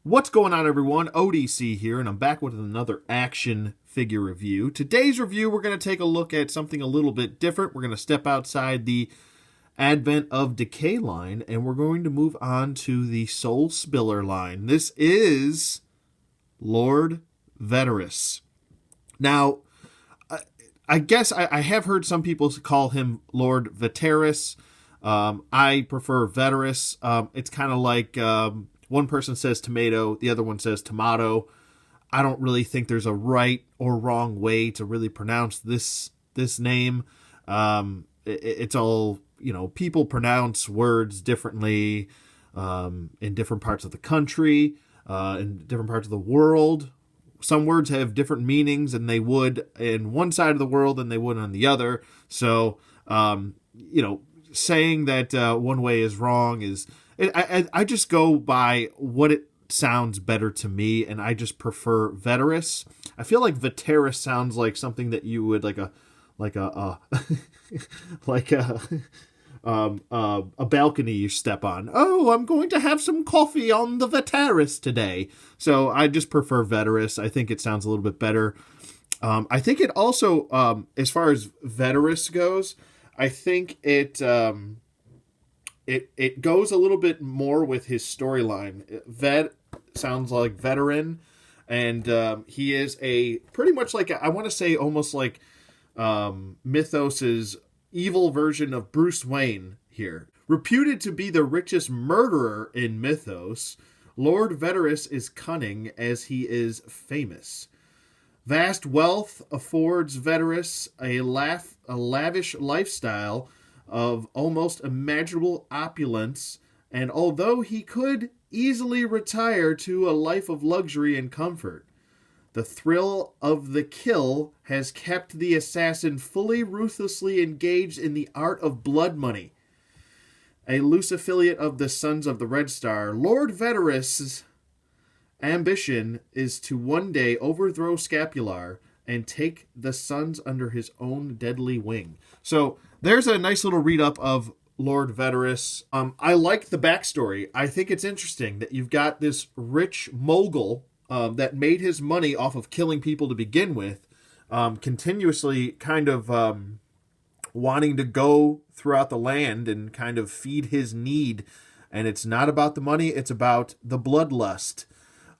What's going on, everyone? ODC here, and I'm back with another action figure review. Today's review, we're going to take a look at something a little bit different. We're going to step outside the Advent of Decay line, and we're going to move on to the Soul Spiller line. This is Lord Veteris. Now, I guess I have heard some people call him Lord Veteris. I prefer Veteris. It's kind of like... one person says tomato, the other one says tomato. I don't really think there's a right or wrong way to really pronounce this name. It's all, people pronounce words differently in different parts of the country, in different parts of the world. Some words have different meanings and they would in one side of the world than they would on the other. So, saying that one way is wrong is... I just go by what it sounds better to me, and I just prefer Veteris. I feel like Veteris sounds like something that you would like a balcony you step on. Oh, I'm going to have some coffee on the Veteris today. So I just prefer Veteris. I think it sounds a little bit better. I think it also, as far as Veteris goes, I think it goes a little bit more with his storyline. Vet sounds like veteran, and he is a pretty much like I want to say almost like Mythos's evil version of Bruce Wayne here. Reputed to be the richest murderer in Mythos, Lord Veteris is cunning as he is famous. Vast wealth affords Veteris a lavish lifestyle of almost imaginable opulence, and although he could easily retire to a life of luxury and comfort, the thrill of the kill has kept the assassin fully ruthlessly engaged in the art of blood money. A loose affiliate of the Sons of the Red Star, Lord Veteris' ambition is to one day overthrow Scapular and take the Sons under his own deadly wing. So there's a nice little read-up of Lord Veteris. I like the backstory. I think it's interesting that you've got this rich mogul that made his money off of killing people to begin with, continuously kind of wanting to go throughout the land and kind of feed his need. And it's not about the money, it's about the bloodlust.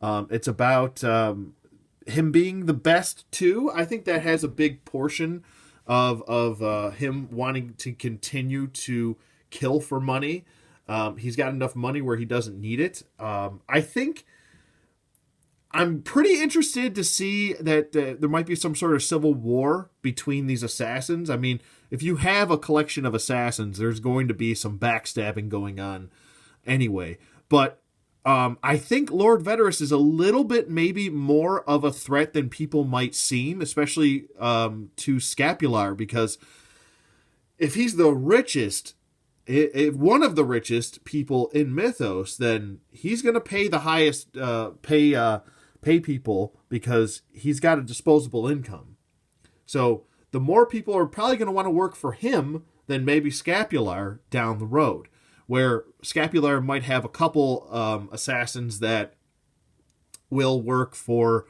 It's about him being the best too. I think that has a big portion of him wanting to continue to kill for money. He's got enough money where he doesn't need it. I think I'm pretty interested to see that there might be some sort of civil war between these assassins. I mean, if you have a collection of assassins, there's going to be some backstabbing going on anyway. But I think Lord Veteris is a little bit maybe more of a threat than people might seem, especially to Scapular, because if he's the richest, if one of the richest people in Mythos, then he's going to pay the highest pay people because he's got a disposable income. So the more people are probably going to want to work for him than maybe Scapular down the road, where Scapular might have a couple assassins that will work for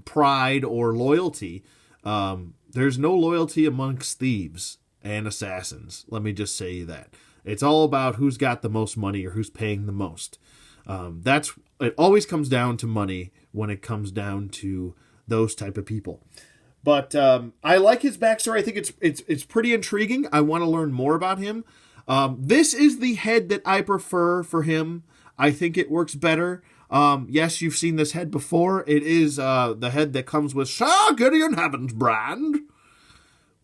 pride or loyalty. There's no loyalty amongst thieves and assassins. Let me just say that. It's all about who's got the most money or who's paying the most. It always comes down to money when it comes down to those type of people. But I like his backstory. I think it's pretty intriguing. I want to learn more about him. This is the head that I prefer for him. I think it works better. Yes, you've seen this head before. It is the head that comes with Sir Gideon Heaven's brand.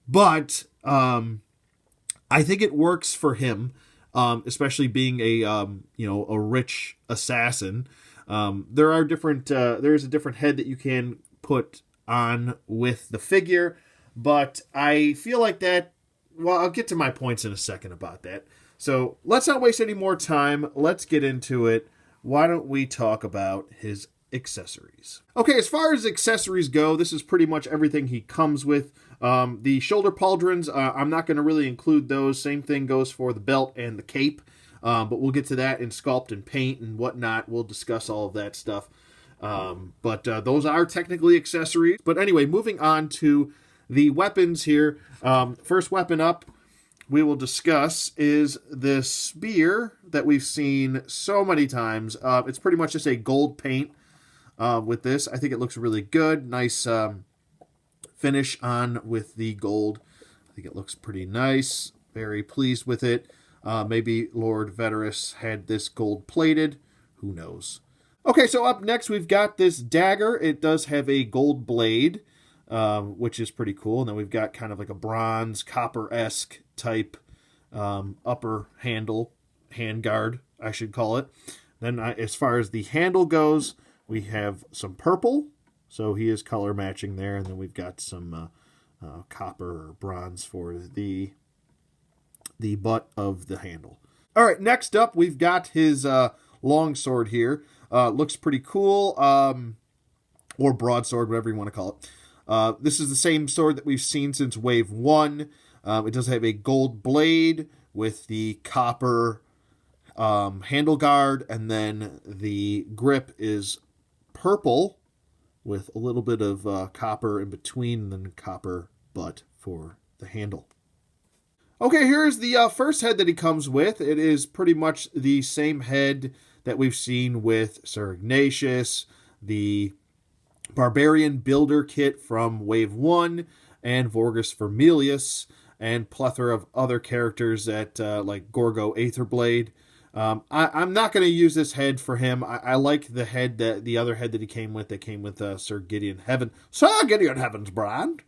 But I think it works for him, especially being a rich assassin. There is a different head that you can put on with the figure, but I feel like that. Well, I'll get to my points in a second about that. So let's not waste any more time. Let's get into it. Why don't we talk about his accessories? Okay, as far as accessories go, this is pretty much everything he comes with. The shoulder pauldrons, I'm not going to really include those. Same thing goes for the belt and the cape. But we'll get to that in sculpt and paint and whatnot. We'll discuss all of that stuff. But those are technically accessories. But anyway, moving on to the weapons here. First weapon up we will discuss is this spear that we've seen so many times. It's pretty much just a gold paint with this. I think it looks really good. Nice finish on with the gold. I think it looks pretty nice. Very pleased with it. Maybe Lord Veteris had this gold plated. Who knows? Okay, so up next we've got this dagger. It does have a gold blade, which is pretty cool. And then we've got kind of like a bronze, copper-esque type upper handguard, I should call it. Then as far as the handle goes, we have some purple. So he is color matching there. And then we've got some copper or bronze for the butt of the handle. All right, next up, we've got his long sword here. Looks pretty cool, or broadsword, whatever you want to call it. This is the same sword that we've seen since Wave 1. It does have a gold blade with the copper handle guard, and then the grip is purple with a little bit of copper in between, and then copper butt for the handle. Okay, here's the first head that he comes with. It is pretty much the same head that we've seen with Sir Ignatius, the Barbarian Builder Kit from Wave 1, and Vorgus Vermilius, and plethora of other characters that like Gorgo Aetherblade. I'm not going to use this head for him. I like the head the other head that he came with. That came with Sir Gideon Heaven's brand.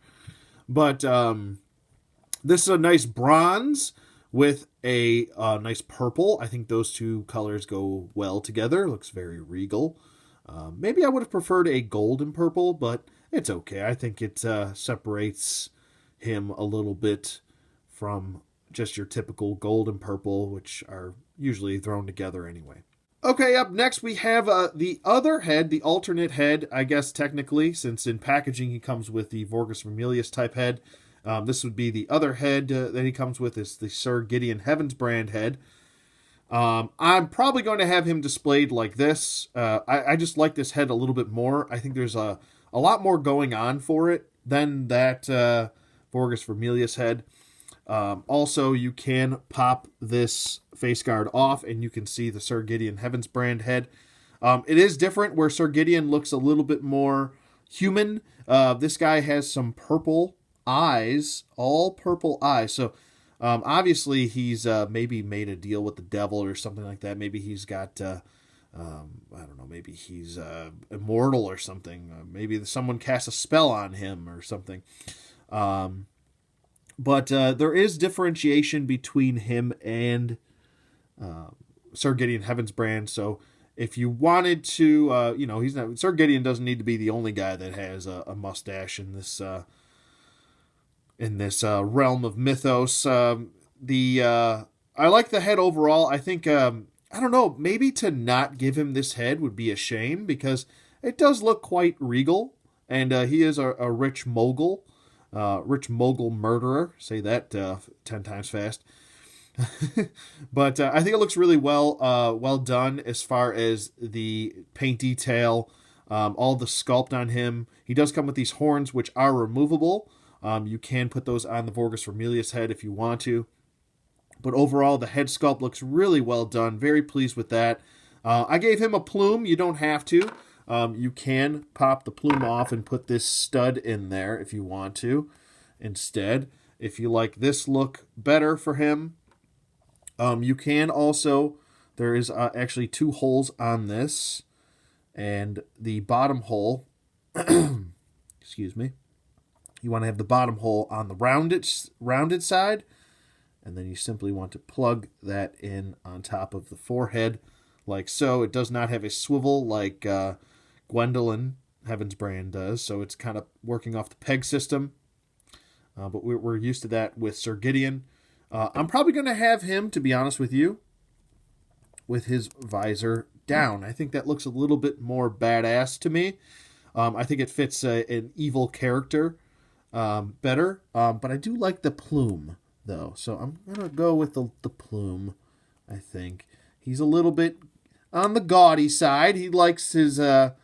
But this is a nice bronze with a nice purple. I think those two colors go well together. Looks very regal. Maybe I would have preferred a gold and purple, but it's okay. I think it separates him a little bit from just your typical gold and purple, which are usually thrown together anyway. Okay, up next we have the other head, the alternate head, I guess technically, since in packaging he comes with the Vorgus Vermilius type head. This would be the other head that he comes with, is the Sir Gideon Heaven's brand head. I'm probably going to have him displayed like this. I just like this head a little bit more. I think there's a lot more going on for it than that Vorgus Vermilius head. Also, you can pop this face guard off and you can see the Sir Gideon Heaven's brand head. It is different where Sir Gideon looks a little bit more human. This guy has some purple eyes, all purple eyes. So obviously he's maybe made a deal with the devil or something like that. Maybe he's got, I don't know, maybe he's immortal or something. Maybe someone cast a spell on him or something. But there is differentiation between him and Sir Gideon Heaven's brand. So if you wanted to, he's not. Sir Gideon doesn't need to be the only guy that has a mustache in this realm of mythos. I like the head overall. I think I don't know. Maybe to not give him this head would be a shame because it does look quite regal, and he is a rich mogul. Rich mogul murderer. Say that 10 times fast. But I think it looks really well done as far as the paint detail, all the sculpt on him. He does come with these horns, which are removable. You can put those on the Vorgus Vermilius head if you want to. But overall, the head sculpt looks really well done. Very pleased with that. I gave him a plume. You don't have to. You can pop the plume off and put this stud in there if you want to instead. If you like this look better for him, you can also, there is actually 2 holes on this, and the bottom hole, excuse me, you want to have the bottom hole on the rounded side, and then you simply want to plug that in on top of the forehead like so. It does not have a swivel like Gwendolyn Heaven's brand does, so it's kind of working off the peg system. But we're used to that with Sir Gideon. I'm probably going to have him, to be honest with you, with his visor down. I think that looks a little bit more badass to me. I think it fits an evil character better. But I do like the plume, though. So I'm going to go with the plume. I think he's a little bit on the gaudy side. He likes to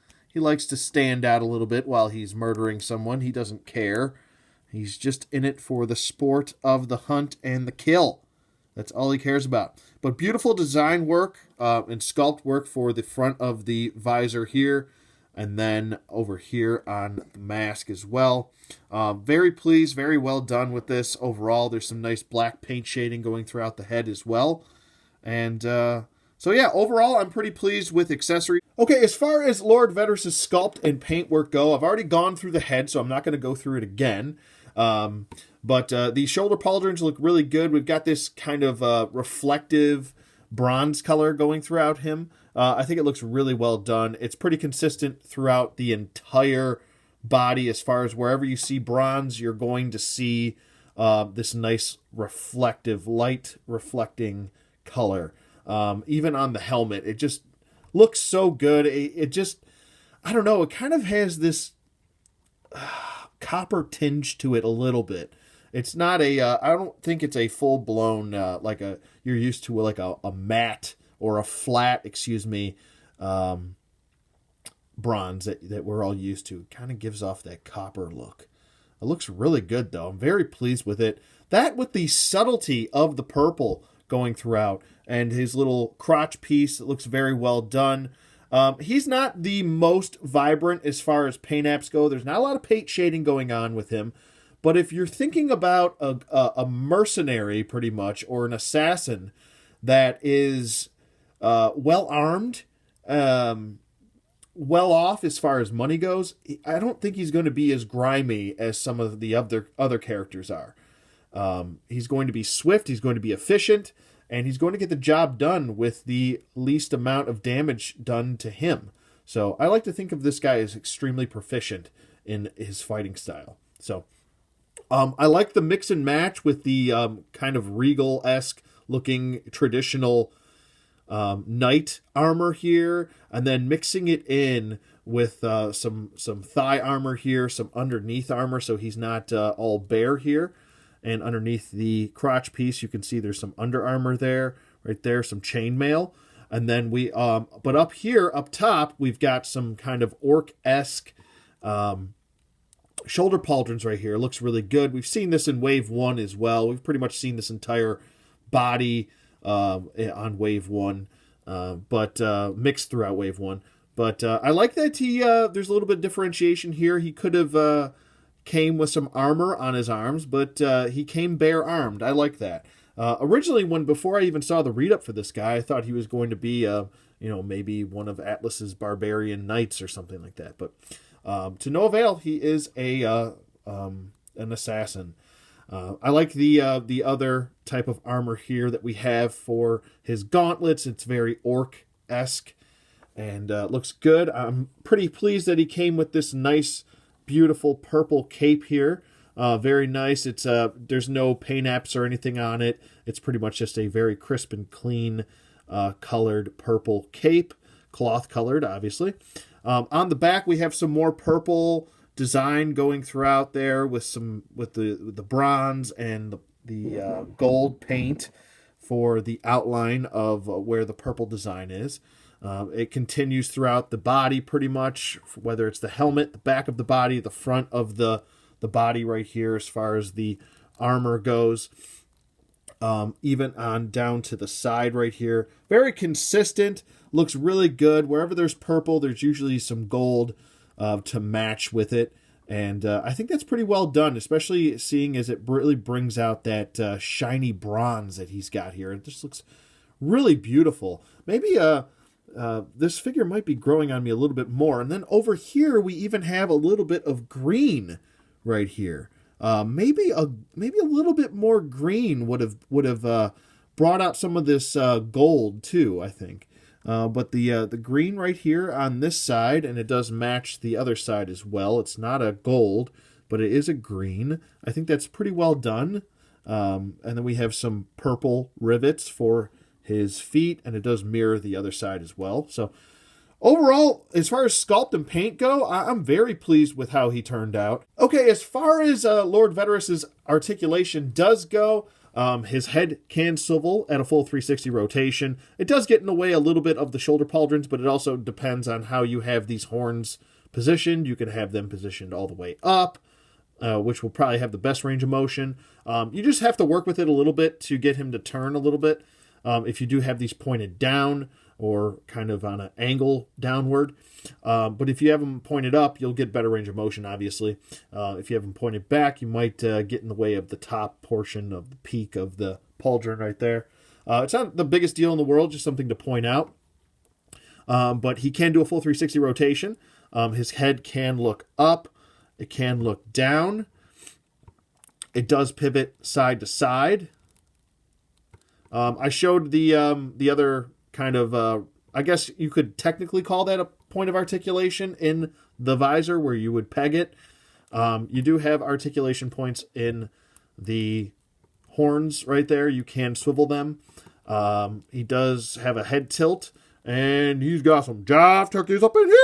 stand out a little bit while he's murdering someone. He doesn't care. He's just in it for the sport of the hunt and the kill. That's all he cares about. But beautiful design work and sculpt work for the front of the visor here, and then over here on the mask as well. Very pleased, very well done with this overall. There's some nice black paint shading going throughout the head as well. And so yeah, overall, I'm pretty pleased with accessories. Okay, as far as Lord Veteris' sculpt and paint work go, I've already gone through the head, so I'm not going to go through it again. But the shoulder pauldrons look really good. We've got this kind of reflective bronze color going throughout him. I think it looks really well done. It's pretty consistent throughout the entire body. As far as wherever you see bronze, you're going to see this nice reflective, light reflecting color. Even on the helmet, it just looks so good. It just, I don't know, it kind of has this copper tinge to it a little bit. It's not I don't think it's a full-blown, like you're used to like a matte or a flat, bronze that we're all used to. It kind of gives off that copper look. It looks really good, though. I'm very pleased with it. That with the subtlety of the purple going throughout and his little crotch piece, it looks very well done. He's not the most vibrant as far as paint apps go. There's not a lot of paint shading going on with him. But if you're thinking about a mercenary, pretty much, or an assassin that is well-armed, well off as far as money goes, I don't think he's going to be as grimy as some of the other characters are. He's going to be swift, he's going to be efficient, and he's going to get the job done with the least amount of damage done to him. So I like to think of this guy as extremely proficient in his fighting style. So I like the mix and match with the kind of regal-esque looking traditional knight armor here, and then mixing it in with some thigh armor here, some underneath armor, so he's not all bare here. And underneath the crotch piece, you can see there's some under armor there, right there, some chainmail. And then we, but up here, up top, we've got some kind of orc-esque shoulder pauldrons right here. It looks really good. We've seen this in Wave 1 as well. We've pretty much seen this entire body on Wave 1, but mixed throughout Wave 1. But I like that there's a little bit of differentiation here. He could have came with some armor on his arms, but he came bare-armed. I like that. Originally, before I even saw the read-up for this guy, I thought he was going to be, maybe one of Atlas's barbarian knights or something like that. But to no avail, he is an assassin. I like the other type of armor here that we have for his gauntlets. It's very orc-esque and looks good. I'm pretty pleased that he came with this nice, beautiful purple cape here. Very nice. It's there's no paint apps or anything on it. It's pretty much just a very crisp and clean colored purple cape, cloth colored, obviously. On the back, we have some more purple design going throughout there with the bronze and the gold paint for the outline of where the purple design is. It continues throughout the body pretty much, whether it's the helmet, the back of the body, the front of the body right here as far as the armor goes. Even on down to the side right here. Very consistent. Looks really good. Wherever there's purple, there's usually some gold to match with it. And I think that's pretty well done, especially seeing as it really brings out that shiny bronze that he's got here. It just looks really beautiful. Maybe this figure might be growing on me a little bit more. And then over here, we even have a little bit of green right here. Maybe a little bit more green would have brought out some of this gold too, I think. But the green right here on this side, and it does match the other side as well. It's not a gold, but it is a green. I think that's pretty well done. And then we have some purple rivets for his feet, and it does mirror the other side as well. So overall, as far as sculpt and paint go, I'm very pleased with how he turned out. Okay, as far as Lord Veteris' articulation does go, His head can swivel at a full 360 rotation. It does get in the way a little bit of the shoulder pauldrons, but it also depends on how you have these horns positioned. You could have them positioned all the way up, which will probably have the best range of motion. You just have to work with it a little bit to get him to turn a little bit. If you do have these pointed down or kind of on an angle downward. But if you have them pointed up, you'll get better range of motion, obviously. If you have them pointed back, you might get in the way of the top portion of the peak of the pauldron right there. It's not the biggest deal in the world, just something to point out. But he can do a full 360 rotation. His head can look up. It can look down. It does pivot side to side. I showed the other kind of, I guess you could technically call that a point of articulation in the visor where you would peg it. You do have articulation points in the horns right there. You can swivel them. He does have a head tilt, and he's got some jive turkeys up in here.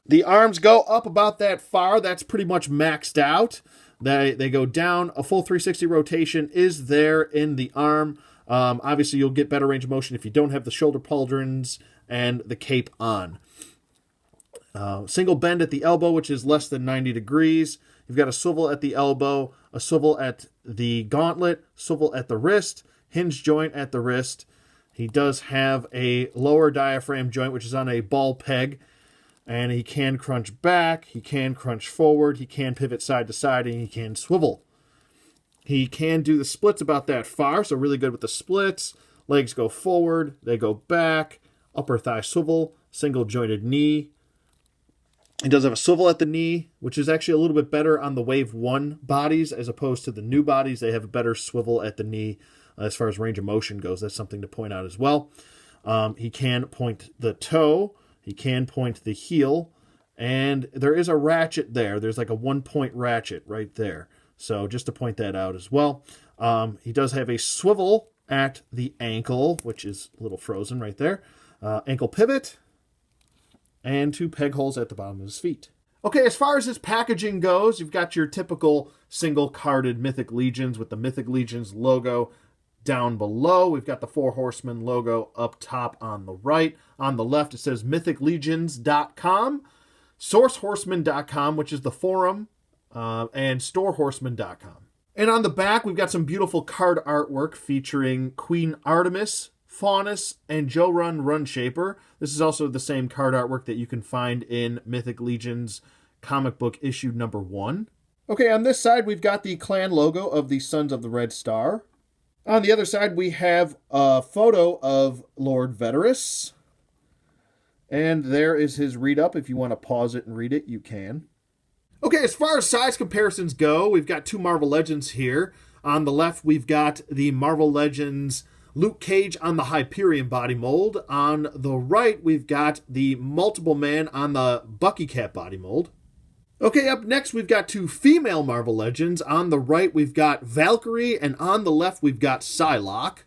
The arms go up about that far. That's pretty much maxed out. They go down. A full 360 rotation is there in the arm. Obviously, you'll get better range of motion if you don't have the shoulder pauldrons and the cape on. Single bend at the elbow, which is less than 90 degrees. You've got a swivel at the elbow, a swivel at the gauntlet, swivel at the wrist, hinge joint at the wrist. He does have a lower diaphragm joint, which is on a ball peg. And he can crunch back, he can crunch forward, he can pivot side to side, and he can swivel. He can do the splits about that far, so really good with the splits. Legs go forward, they go back, upper thigh swivel, single jointed knee. He does have a swivel at the knee, which is actually a little bit better on the Wave 1 bodies as opposed to the new bodies. They have a better swivel at the knee as far as range of motion goes. That's something to point out as well. He can point the toe. He can point the heel, and there is a ratchet there. There's like a 1-point ratchet right there. So just to point that out as well. He does have a swivel at the ankle, which is a little frozen right there. Ankle pivot, and 2 peg holes at the bottom of his feet. Okay, as far as his packaging goes, you've got your typical single-carded Mythic Legions with the Mythic Legions logo down below. We've got the 4 Horsemen logo up top on the right. On the left, it says mythiclegions.com, sourcehorseman.com, which is the forum, and storehorseman.com. And on the back, we've got some beautiful card artwork featuring Queen Artemis, Faunus, and Joe Run Runshaper. This is also the same card artwork that you can find in Mythic Legions comic book issue number 1. Okay, on this side, we've got the clan logo of the Sons of the Red Star. On the other side, we have a photo of Lord Veteris. And there is his read-up. If you want to pause it and read it, you can. Okay, as far as size comparisons go, we've got 2 Marvel Legends here. On the left, we've got the Marvel Legends Luke Cage on the Hyperion body mold. On the right, we've got the Multiple Man on the Bucky Cat body mold. Okay, up next, we've got 2 female Marvel Legends. On the right, we've got Valkyrie, and on the left, we've got Psylocke.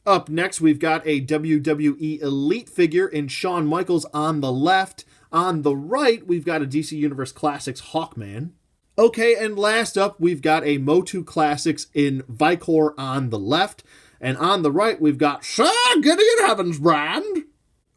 Up next, we've got a WWE Elite figure in Shawn Michaels on the left. On the right, we've got a DC Universe Classics Hawkman. Okay, and last up, we've got a Motu Classics in Vicor on the left. And on the right, we've got Sir Gideon Heavensbrand.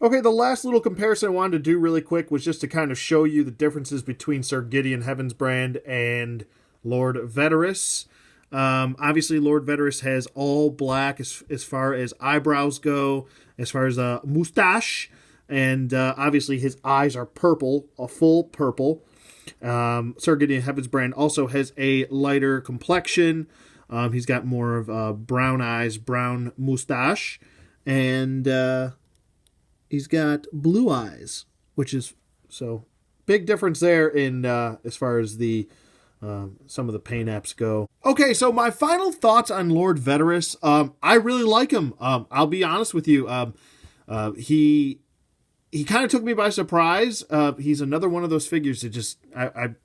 Okay, the last little comparison I wanted to do really quick was just to kind of show you the differences between Sir Gideon Heavensbrand and Lord Veteris. Obviously, Lord Veteris has all black as far as eyebrows go, as far as a mustache, and obviously his eyes are purple, a full purple. Sir Gideon Heavensbrand also has a lighter complexion. He's got more of brown eyes, brown mustache, and he's got blue eyes, which is so big difference there in as far as the some of the paint apps go. Okay, so my final thoughts on Lord Veteris. I really like him. I'll be honest with you. He kind of took me by surprise. He's another one of those figures that just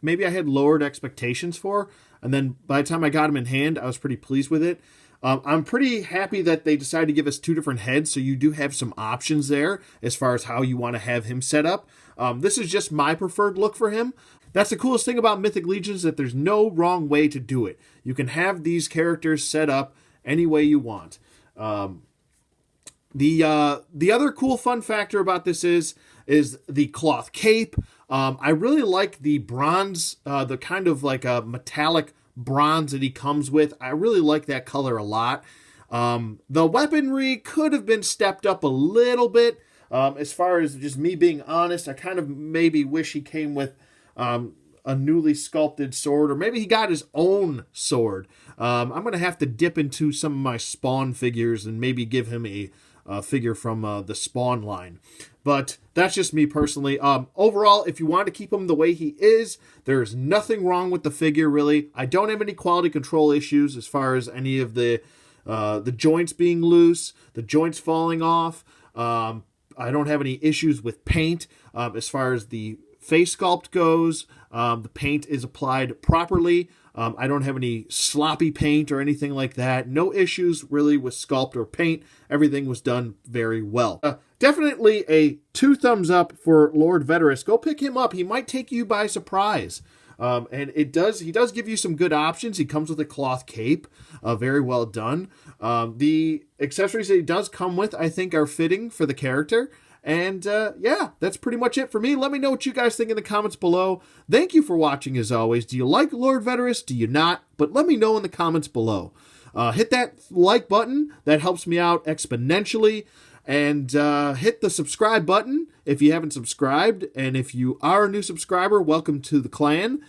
maybe I had lowered expectations for, and then by the time I got him in hand, I was pretty pleased with it. I'm pretty happy that they decided to give us 2 different heads, so you do have some options there as far as how you want to have him set up. This is just my preferred look for him. That's the coolest thing about Mythic Legions, that there's no wrong way to do it. You can have these characters set up any way you want. The other cool fun factor about this is the cloth cape. I really like the bronze, the kind of like a metallic bronze that he comes with. I really like that color a lot. The weaponry could have been stepped up a little bit. As far as just me being honest, I kind of maybe wish he came with a newly sculpted sword, or maybe he got his own sword. I'm going to have to dip into some of my Spawn figures and maybe give him a figure from the Spawn line. But that's just me personally. Overall, if you want to keep him the way he is, there's nothing wrong with the figure, really. I don't have any quality control issues as far as any of the joints being loose, the joints falling off. I don't have any issues with paint. As far as the face sculpt goes, the paint is applied properly. I don't have any sloppy paint or anything like that. No issues really with sculpt or paint. Everything was done very well. Definitely a 2 thumbs up for Lord Veteris. Go pick him up. He might take you by surprise. And he does give you some good options. He comes with a cloth cape, very well done. The accessories that he does come with, I think, are fitting for the character. And yeah, that's pretty much it for me. Let me know what you guys think in the comments below. Thank you for watching as always. Do you like Lord Veteris? Do you not? But let me know in the comments below. Hit that like button. That helps me out exponentially. And hit the subscribe button if you haven't subscribed. And if you are a new subscriber, welcome to the clan.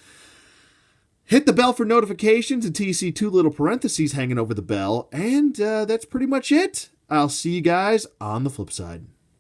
Hit the bell for notifications until you see 2 little parentheses hanging over the bell. And that's pretty much it. I'll see you guys on the flip side.